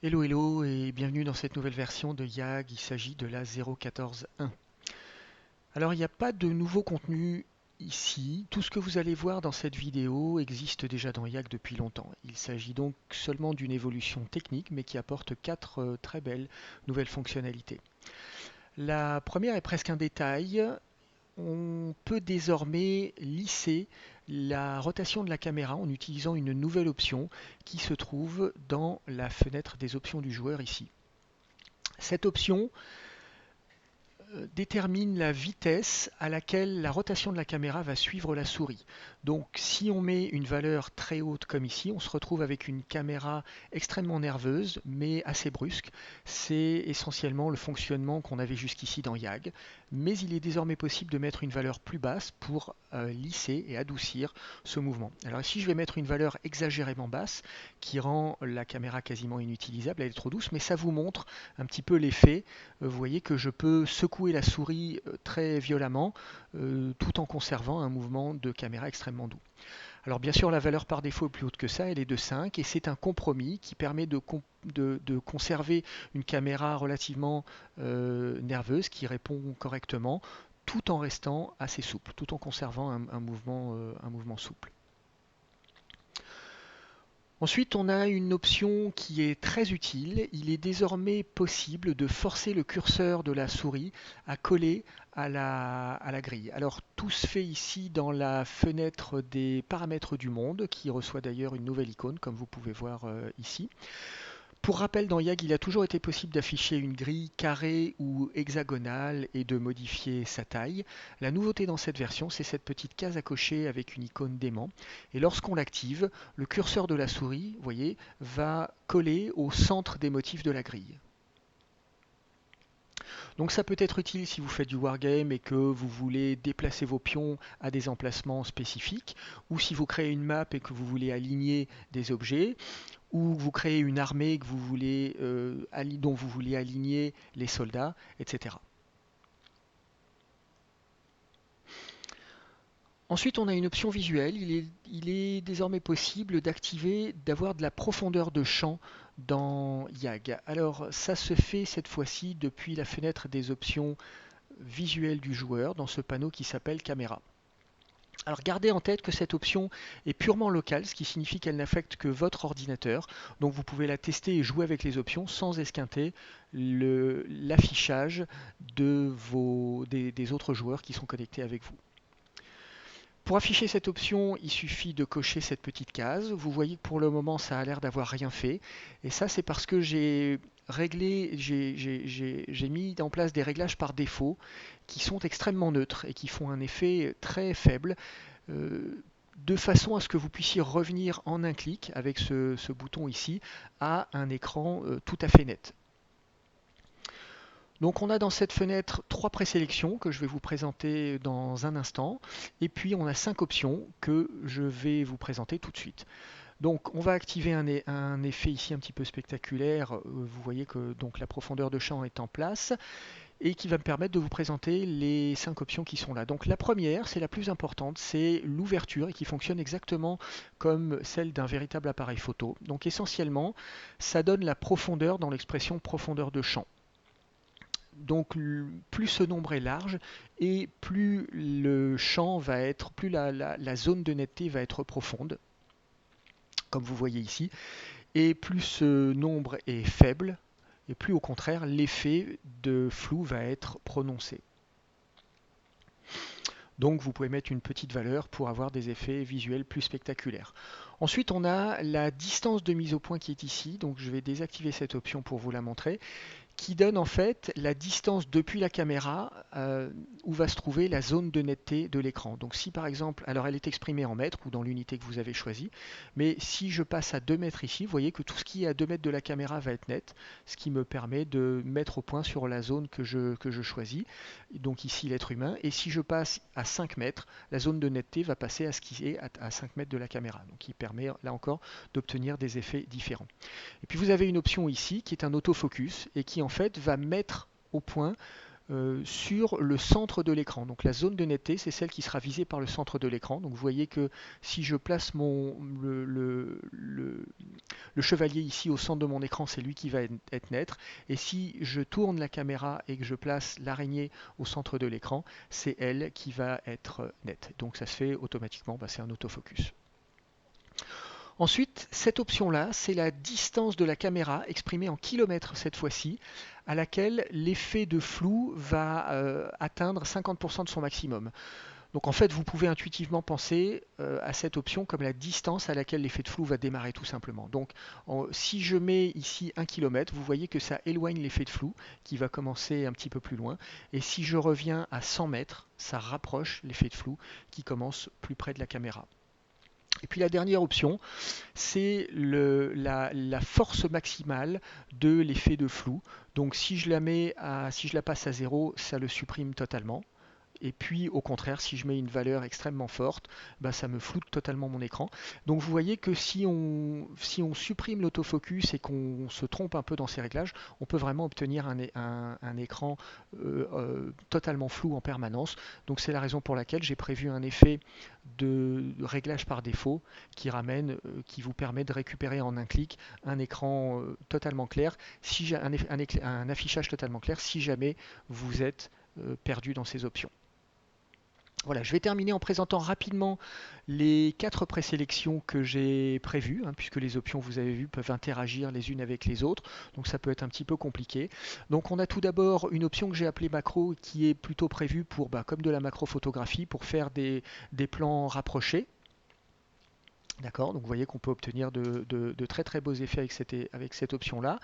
Hello hello et bienvenue dans cette nouvelle version de YAG, il s'agit de la 0.14.1. Alors il n'y a pas de nouveau contenu ici, tout ce que vous allez voir dans cette vidéo existe déjà dans YAG depuis longtemps. Il s'agit donc seulement d'une évolution technique mais qui apporte quatre très belles nouvelles fonctionnalités. La première est presque un détail, on peut désormais lisser la rotation de la caméra en utilisant une nouvelle option qui se trouve dans la fenêtre des options du joueur ici. Cette option détermine la vitesse à laquelle la rotation de la caméra va suivre la souris. Donc si on met une valeur très haute comme ici, on se retrouve avec une caméra extrêmement nerveuse mais assez brusque. C'est essentiellement le fonctionnement qu'on avait jusqu'ici dans YAG, mais il est désormais possible de mettre une valeur plus basse pour lisser et adoucir ce mouvement. Alors ici je vais mettre une valeur exagérément basse qui rend la caméra quasiment inutilisable, elle est trop douce, mais ça vous montre un petit peu l'effet. Vous voyez que je peux secouer la souris très violemment tout en conservant un mouvement de caméra extrêmement doux. Alors bien sûr la valeur par défaut est plus haute que ça, elle est de 5 et c'est un compromis qui permet de conserver une caméra relativement nerveuse qui répond correctement tout en restant assez souple, tout en conservant un mouvement souple. Ensuite, on a une option qui est très utile. Il est désormais possible de forcer le curseur de la souris à coller à la grille. Alors, tout se fait ici dans la fenêtre des paramètres du monde, qui reçoit d'ailleurs une nouvelle icône, comme vous pouvez voir ici. Pour rappel, dans YAG, il a toujours été possible d'afficher une grille carrée ou hexagonale et de modifier sa taille. La nouveauté dans cette version, c'est cette petite case à cocher avec une icône d'aimant. Et lorsqu'on l'active, le curseur de la souris, vous voyez, va coller au centre des motifs de la grille. Donc ça peut être utile si vous faites du wargame et que vous voulez déplacer vos pions à des emplacements spécifiques, ou si vous créez une map et que vous voulez aligner des objets, ou vous créez une armée que vous voulez, dont vous voulez aligner les soldats, etc. Ensuite, on a une option visuelle. Il est désormais possible d'activer, d'avoir de la profondeur de champ dans YAG. Alors, ça se fait cette fois-ci depuis la fenêtre des options visuelles du joueur dans ce panneau qui s'appelle Caméra. Alors gardez en tête que cette option est purement locale, ce qui signifie qu'elle n'affecte que votre ordinateur. Donc vous pouvez la tester et jouer avec les options sans esquinter l'affichage des autres joueurs qui sont connectés avec vous. Pour afficher cette option, il suffit de cocher cette petite case. Vous voyez que pour le moment, ça a l'air d'avoir rien fait. Et ça, c'est parce que j'ai réglé, j'ai mis en place des réglages par défaut qui sont extrêmement neutres et qui font un effet très faible, de façon à ce que vous puissiez revenir en un clic avec ce bouton ici à un écran tout à fait net. Donc on a dans cette fenêtre trois présélections que je vais vous présenter dans un instant, et puis on a cinq options que je vais vous présenter tout de suite. Donc on va activer un effet ici un petit peu spectaculaire. Vous voyez que donc la profondeur de champ est en place et qui va me permettre de vous présenter les cinq options qui sont là. Donc la première, c'est la plus importante, c'est l'ouverture et qui fonctionne exactement comme celle d'un véritable appareil photo. Donc essentiellement, ça donne la profondeur dans l'expression profondeur de champ. Donc plus ce nombre est large et plus le champ va être, plus la zone de netteté va être profonde, comme vous voyez ici, et plus ce nombre est faible, et plus au contraire l'effet de flou va être prononcé. Donc vous pouvez mettre une petite valeur pour avoir des effets visuels plus spectaculaires. Ensuite on a la distance de mise au point qui est ici, donc je vais désactiver cette option pour vous la montrer, qui donne en fait la distance depuis la caméra où va se trouver la zone de netteté de l'écran. Donc si par exemple, alors elle est exprimée en mètres ou dans l'unité que vous avez choisie, mais si je passe à 2 mètres ici, vous voyez que tout ce qui est à 2 mètres de la caméra va être net, ce qui me permet de mettre au point sur la zone que je choisis, donc ici l'être humain, et si je passe à 5 mètres, la zone de netteté va passer à ce qui est à 5 mètres de la caméra, donc qui permet là encore d'obtenir des effets différents. Et puis vous avez une option ici qui est un autofocus et qui en fait va mettre au point sur le centre de l'écran. Donc la zone de netteté, c'est celle qui sera visée par le centre de l'écran. Donc vous voyez que si je place le chevalier ici au centre de mon écran, c'est lui qui va être net. Et si je tourne la caméra et que je place l'araignée au centre de l'écran, c'est elle qui va être nette. Donc ça se fait automatiquement, c'est un autofocus. Ensuite, cette option-là, c'est la distance de la caméra exprimée en kilomètres cette fois-ci, à laquelle l'effet de flou va atteindre 50% de son maximum. Donc en fait, vous pouvez intuitivement penser à cette option comme la distance à laquelle l'effet de flou va démarrer tout simplement. Donc si je mets ici 1 km, vous voyez que ça éloigne l'effet de flou qui va commencer un petit peu plus loin. Et si je reviens à 100 mètres, ça rapproche l'effet de flou qui commence plus près de la caméra. Et puis la dernière option, c'est la force maximale de l'effet de flou. Donc si je la passe à 0, ça le supprime totalement. Et puis au contraire, si je mets une valeur extrêmement forte, ça me floute totalement mon écran. Donc vous voyez que si on supprime l'autofocus et qu'on se trompe un peu dans ces réglages, on peut vraiment obtenir un écran totalement flou en permanence. Donc c'est la raison pour laquelle j'ai prévu un effet de réglage par défaut qui vous permet de récupérer en un clic un écran totalement clair, un affichage totalement clair si jamais vous êtes perdu dans ces options. Voilà, je vais terminer en présentant rapidement les 4 présélections que j'ai prévues, puisque les options, vous avez vu, peuvent interagir les unes avec les autres, donc ça peut être un petit peu compliqué. Donc on a tout d'abord une option que j'ai appelée macro, qui est plutôt prévue pour, comme de la macrophotographie, pour faire des plans rapprochés. D'accord, donc vous voyez qu'on peut obtenir de très très beaux effets avec cette option-là.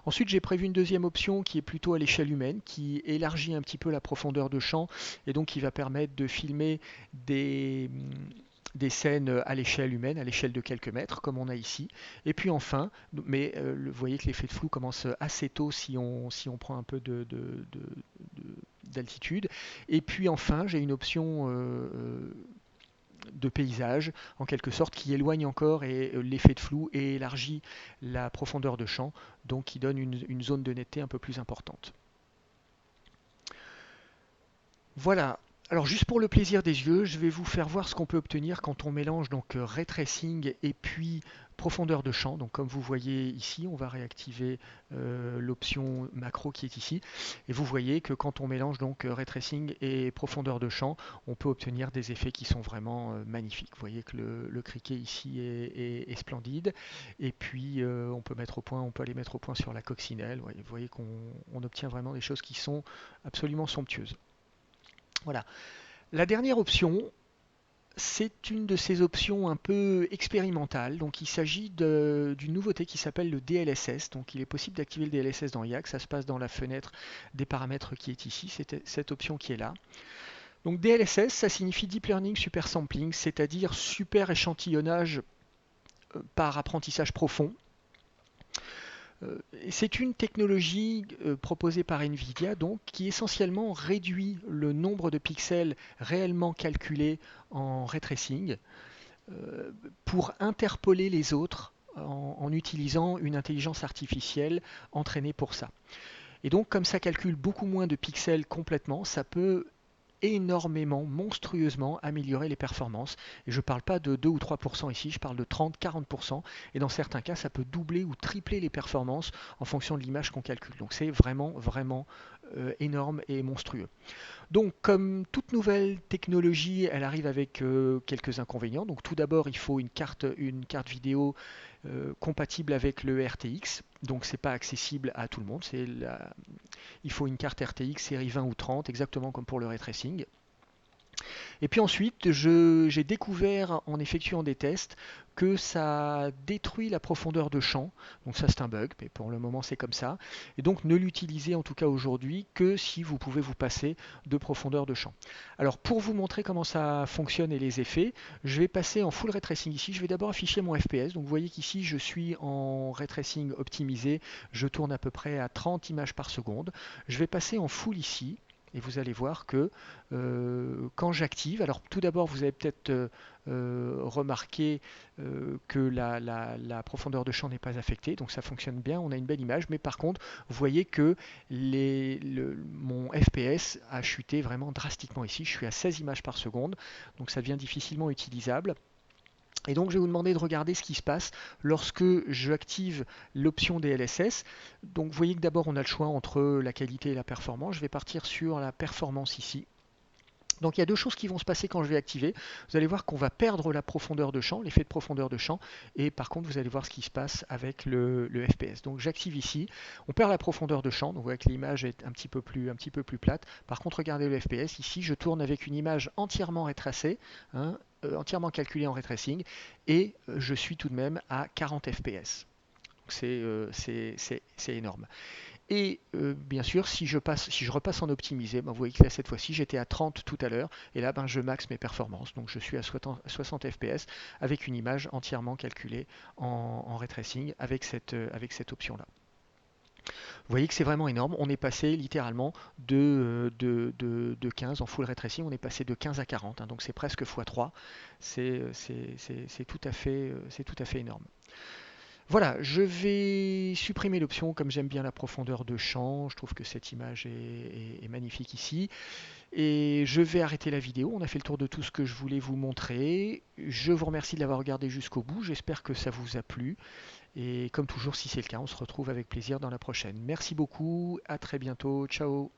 Ensuite, j'ai prévu une deuxième option qui est plutôt à l'échelle humaine, qui élargit un petit peu la profondeur de champ et donc qui va permettre de filmer des scènes à l'échelle humaine, à l'échelle de quelques mètres, comme on a ici. Et puis enfin, mais vous voyez que l'effet de flou commence assez tôt si on prend un peu d'altitude. Et puis enfin, j'ai une option de paysage, en quelque sorte, qui éloigne encore l'effet de flou et élargit la profondeur de champ, donc qui donne une zone de netteté un peu plus importante. Voilà. Alors juste pour le plaisir des yeux, je vais vous faire voir ce qu'on peut obtenir quand on mélange donc ray tracing et puis profondeur de champ. Donc comme vous voyez ici, on va réactiver l'option macro qui est ici. Et vous voyez que quand on mélange donc ray tracing et profondeur de champ, on peut obtenir des effets qui sont vraiment magnifiques. Vous voyez que le criquet ici est splendide. Et puis on peut aller mettre au point sur la coccinelle. Vous voyez qu'on obtient vraiment des choses qui sont absolument somptueuses. Voilà. La dernière option, c'est une de ces options un peu expérimentales. Donc il s'agit d'une nouveauté qui s'appelle le DLSS. Donc il est possible d'activer le DLSS dans YAG. Ça se passe dans la fenêtre des paramètres qui est ici. C'est cette option qui est là. Donc DLSS, ça signifie Deep Learning Super Sampling, c'est-à-dire super échantillonnage par apprentissage profond. C'est une technologie proposée par NVIDIA donc, qui essentiellement réduit le nombre de pixels réellement calculés en ray tracing pour interpoler les autres en utilisant une intelligence artificielle entraînée pour ça. Et donc comme ça calcule beaucoup moins de pixels complètement, ça peut énormément, monstrueusement améliorer les performances. Et je ne parle pas de 2 ou 3% ici, je parle de 30-40%. Et dans certains cas, ça peut doubler ou tripler les performances en fonction de l'image qu'on calcule. Donc c'est vraiment, vraiment énorme et monstrueux. Donc comme toute nouvelle technologie, elle arrive avec quelques inconvénients. Donc tout d'abord, il faut une carte vidéo compatible avec le RTX. Donc c'est pas accessible à tout le monde. Il faut une carte RTX série 20 ou 30, exactement comme pour le ray tracing. Et puis ensuite, j'ai découvert en effectuant des tests que ça détruit la profondeur de champ. Donc ça c'est un bug, mais pour le moment c'est comme ça. Et donc ne l'utilisez en tout cas aujourd'hui que si vous pouvez vous passer de profondeur de champ. Alors pour vous montrer comment ça fonctionne et les effets, je vais passer en full ray tracing ici. Je vais d'abord afficher mon FPS. Donc vous voyez qu'ici je suis en ray tracing optimisé. Je tourne à peu près à 30 images par seconde. Je vais passer en full ici. et vous allez voir que quand j'active, alors tout d'abord vous avez peut-être remarqué que la profondeur de champ n'est pas affectée, donc ça fonctionne bien, on a une belle image, mais par contre vous voyez que mon FPS a chuté vraiment drastiquement ici, je suis à 16 images par seconde, donc ça devient difficilement utilisable. Et donc je vais vous demander de regarder ce qui se passe lorsque j'active l'option DLSS. Donc vous voyez que d'abord on a le choix entre la qualité et la performance. Je vais partir sur la performance ici. Donc il y a deux choses qui vont se passer quand je vais activer. Vous allez voir qu'on va perdre la profondeur de champ, l'effet de profondeur de champ, et par contre vous allez voir ce qui se passe avec le FPS. Donc j'active ici, on perd la profondeur de champ, donc vous voyez que l'image est un petit peu plus plate. Par contre regardez le FPS, ici je tourne avec une image entièrement rétracée, hein, entièrement calculée en ray tracing, et je suis tout de même à 40 FPS. C'est énorme. Et bien sûr, si je repasse en optimisé, ben, vous voyez que là cette fois-ci j'étais à 30 tout à l'heure, et là ben, je max mes performances. Donc je suis à 60 fps avec une image entièrement calculée en ray tracing avec cette option-là. Vous voyez que c'est vraiment énorme. On est passé littéralement de 15 en full ray tracing, on est passé de 15 à 40, hein, donc c'est presque x3. C'est tout à fait énorme. Voilà, je vais supprimer l'option comme j'aime bien la profondeur de champ. Je trouve que cette image est magnifique ici. Et je vais arrêter la vidéo. On a fait le tour de tout ce que je voulais vous montrer. Je vous remercie de l'avoir regardé jusqu'au bout. J'espère que ça vous a plu. Et comme toujours, si c'est le cas, on se retrouve avec plaisir dans la prochaine. Merci beaucoup. À très bientôt. Ciao.